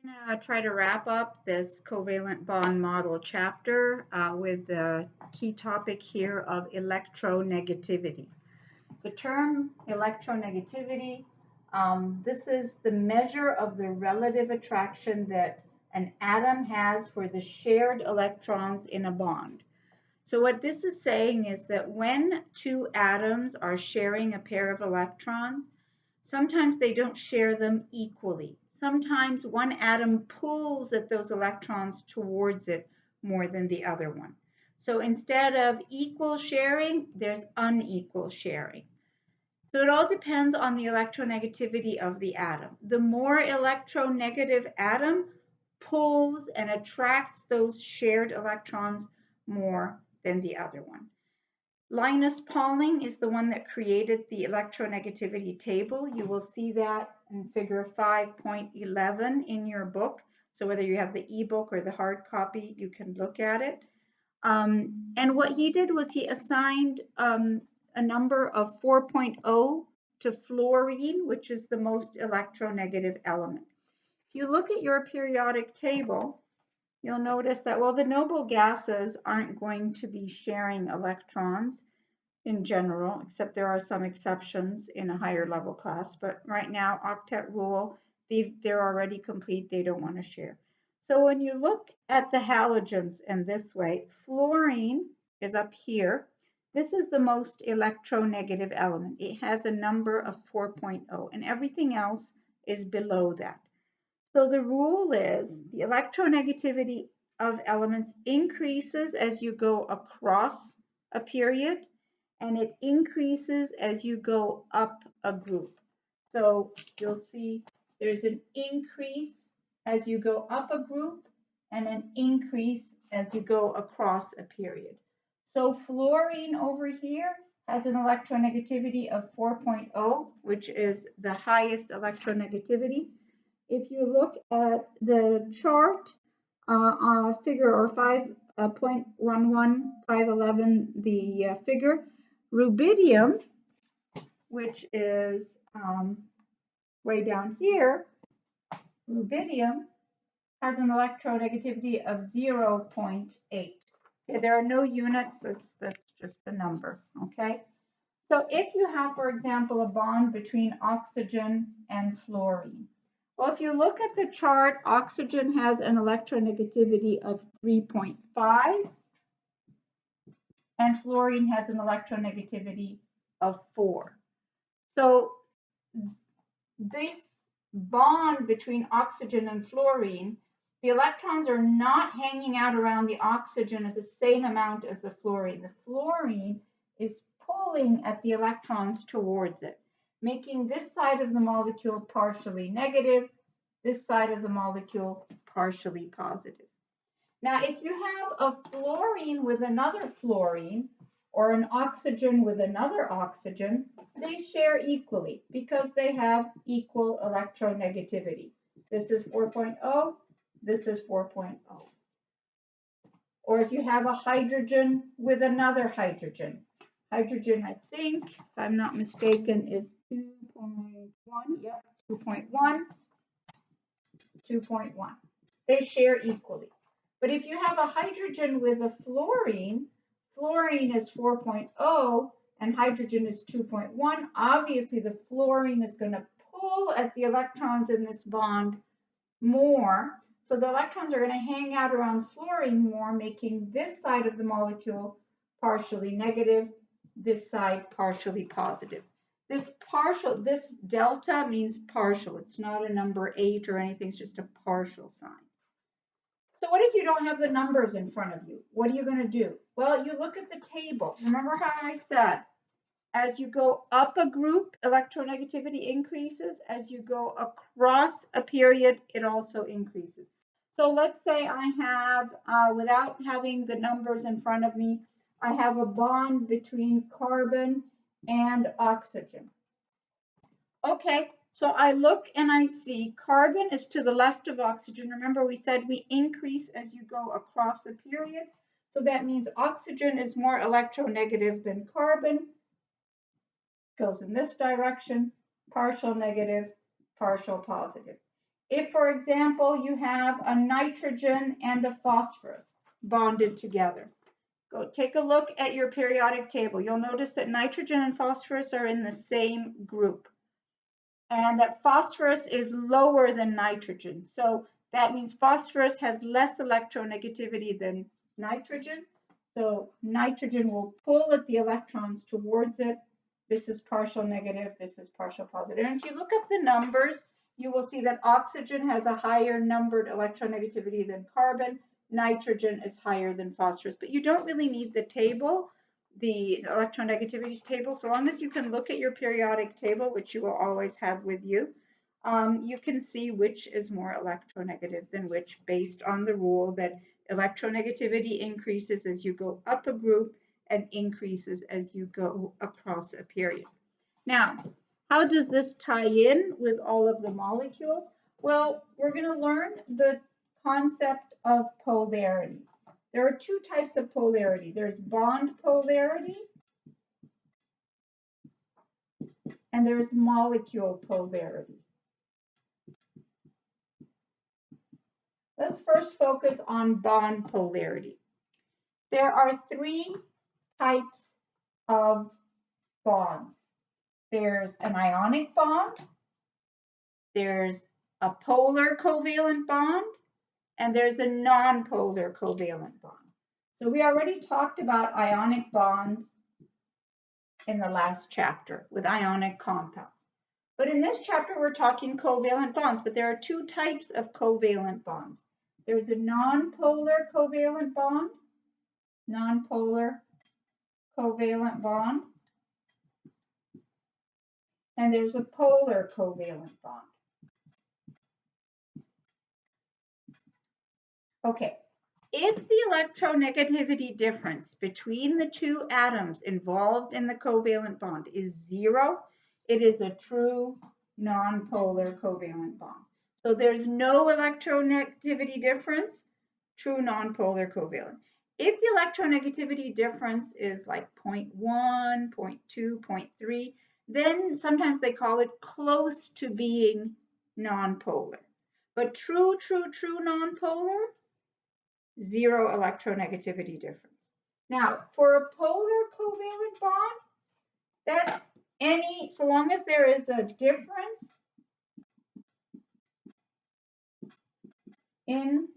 We're going to try to wrap up this covalent bond model chapter with the key topic here of electronegativity. The term electronegativity, this is the measure of the relative attraction that an atom has for the shared electrons in a bond. So what this is saying is that when two atoms are sharing a pair of electrons, sometimes they don't share them equally. Sometimes one atom pulls at those electrons towards it more than the other one. So instead of equal sharing, there's unequal sharing. So it all depends on the electronegativity of the atom. The more electronegative atom pulls and attracts those shared electrons more than the other one. Linus Pauling is the one that created the electronegativity table. You will see that in figure 5.11 in your book. So whether you have the ebook or the hard copy, you can look at it. And what he did was he assigned a number of 4.0 to fluorine, which is the most electronegative element. If you look at your periodic table, you'll notice that, well, the noble gases aren't going to be sharing electrons in general, except there are some exceptions in a higher level class. But right now, octet rule, they're already complete. They don't want to share. So when you look at the halogens in this way, fluorine is up here. This is the most electronegative element. It has a number of 4.0, and everything else is below that. So the rule is the electronegativity of elements increases as you go across a period, and it increases as you go up a group. So you'll see there's an increase as you go up a group and an increase as you go across a period. So fluorine over here has an electronegativity of 4.0, which is the highest electronegativity. If you look at the chart, figure or 5.11, 511, the figure, rubidium, which is way down here, rubidium has an electronegativity of 0.8. Okay, there are no units, that's just a number, okay? So if you have, for example, a bond between oxygen and fluorine, well, if you look at the chart, oxygen has an electronegativity of 3.5, and fluorine has an electronegativity of 4. So this bond between oxygen and fluorine, the electrons are not hanging out around the oxygen as the same amount as the fluorine. The fluorine is pulling at the electrons towards it, making this side of the molecule partially negative, this side of the molecule partially positive. Now, if you have a fluorine with another fluorine, or an oxygen with another oxygen, they share equally because they have equal electronegativity. This is 4.0, this is 4.0. Or if you have a hydrogen with another hydrogen. Hydrogen, I think, if I'm not mistaken, is 2.1. Yep, 2.1, 2.1. They share equally. But if you have a hydrogen with a fluorine, fluorine is 4.0 and hydrogen is 2.1. Obviously, the fluorine is going to pull at the electrons in this bond more. So the electrons are going to hang out around fluorine more, making this side of the molecule partially negative, this side partially positive. This delta means partial. It's not a number 8 or anything. It's just a partial sign. So what if you don't have the numbers in front of you? What are you going to do? Well, you look at the table. Remember how I said, as you go up a group, electronegativity increases. As you go across a period, it also increases. So let's say I have, without having the numbers in front of me, I have a bond between carbon and oxygen. Okay, so I look and I see carbon is to the left of oxygen. Remember, we said we increase as you go across a period. So that means oxygen is more electronegative than carbon. Goes in this direction, partial negative, partial positive. If, for example, you have a nitrogen and a phosphorus bonded together, go take a look at your periodic table. You'll notice that nitrogen and phosphorus are in the same group, and that phosphorus is lower than nitrogen. So that means phosphorus has less electronegativity than nitrogen. So nitrogen will pull at the electrons towards it. This is partial negative, this is partial positive. And if you look up the numbers, you will see that oxygen has a higher numbered electronegativity than carbon. Nitrogen is higher than phosphorus, but you don't really need the table, the electronegativity table. So long as you can look at your periodic table, which you will always have with you, you can see which is more electronegative than which, based on the rule that electronegativity increases as you go up a group and increases as you go across a period. Now, how does this tie in with all of the molecules? Well, we're going to learn the concept of polarity. There are two types of polarity. There's bond polarity and there's molecule polarity. Let's first focus on bond polarity. There are three types of bonds. There's an ionic bond, there's a polar covalent bond, and there's a non-polar covalent bond. So we already talked about ionic bonds in the last chapter with ionic compounds. But in this chapter, we're talking covalent bonds, but there are two types of covalent bonds. There's a non-polar covalent bond, and there's a polar covalent bond. Okay, if the electronegativity difference between the two atoms involved in the covalent bond is 0, it is a true nonpolar covalent bond. So there's no electronegativity difference, true nonpolar covalent. If the electronegativity difference is like 0.1, 0.2, 0.3, then sometimes they call it close to being nonpolar. But true nonpolar, 0 electronegativity difference. Now, for a polar covalent bond, that's so long as there is a difference in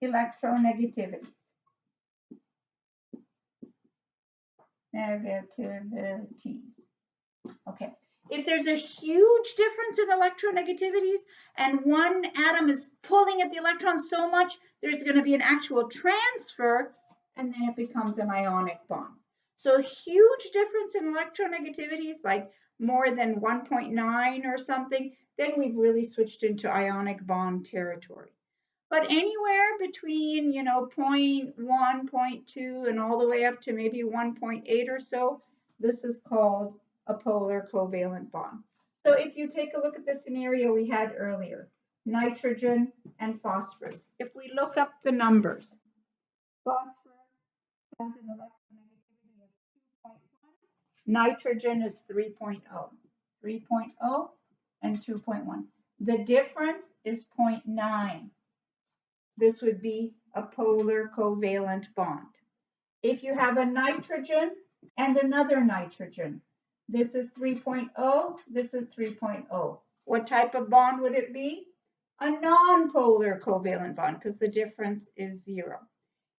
electronegativities. Okay. If there's a huge difference in electronegativities and one atom is pulling at the electrons so much, there's going to be an actual transfer, and then it becomes an ionic bond. So huge difference in electronegativities, like more than 1.9 or something, then we've really switched into ionic bond territory. But anywhere between, 0.1, 0.2, and all the way up to maybe 1.8 or so, this is called a polar covalent bond. So if you take a look at the scenario we had earlier, nitrogen and phosphorus. If we look up the numbers, phosphorus has an electronegativity of 2.1, nitrogen is 3.0, 3.0 and 2.1. The difference is 0.9. This would be a polar covalent bond. If you have a nitrogen and another nitrogen, this is 3.0, this is 3.0. What type of bond would it be? A non-polar covalent bond, because the difference is 0.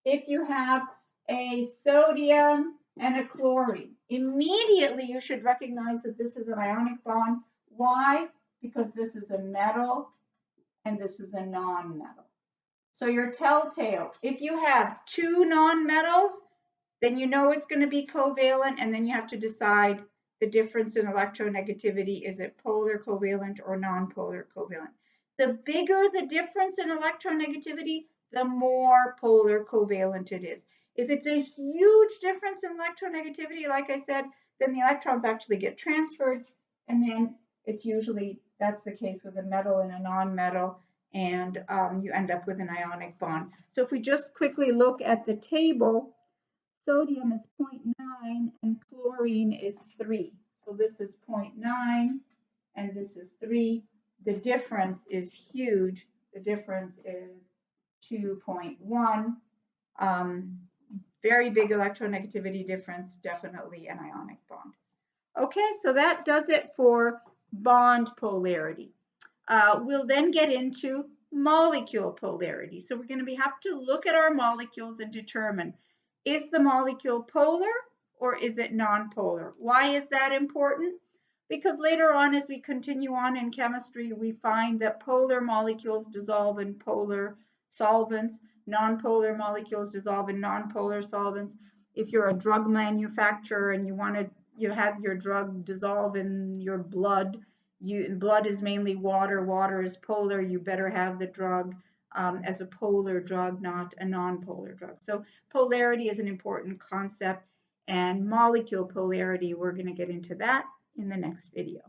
If you have a sodium and a chlorine, immediately you should recognize that this is an ionic bond. Why? Because this is a metal and this is a non-metal. So your telltale, if you have two nonmetals, then you know it's going to be covalent, and then you have to decide the difference in electronegativity. Is it polar covalent or nonpolar covalent? The bigger the difference in electronegativity, the more polar covalent it is. If it's a huge difference in electronegativity, like I said, then the electrons actually get transferred, and then it's usually, that's the case with a metal and a nonmetal, and you end up with an ionic bond. So if we just quickly look at the table, sodium is 0.9 and chlorine is 3. So this is 0.9 and this is 3. the difference is huge. The difference is 2.1. Very big electronegativity difference, definitely an ionic bond. Okay, so that does it for bond polarity. We'll then get into molecule polarity. So we're going to have to look at our molecules and determine, is the molecule polar or is it nonpolar? Why is that important? Because later on, as we continue on in chemistry, we find that polar molecules dissolve in polar solvents, nonpolar molecules dissolve in nonpolar solvents. If you're a drug manufacturer and you have your drug dissolve in your blood, blood is mainly water, water is polar, you better have the drug as a polar drug, not a nonpolar drug. So polarity is an important concept, and molecule polarity, we're going to get into that in the next video.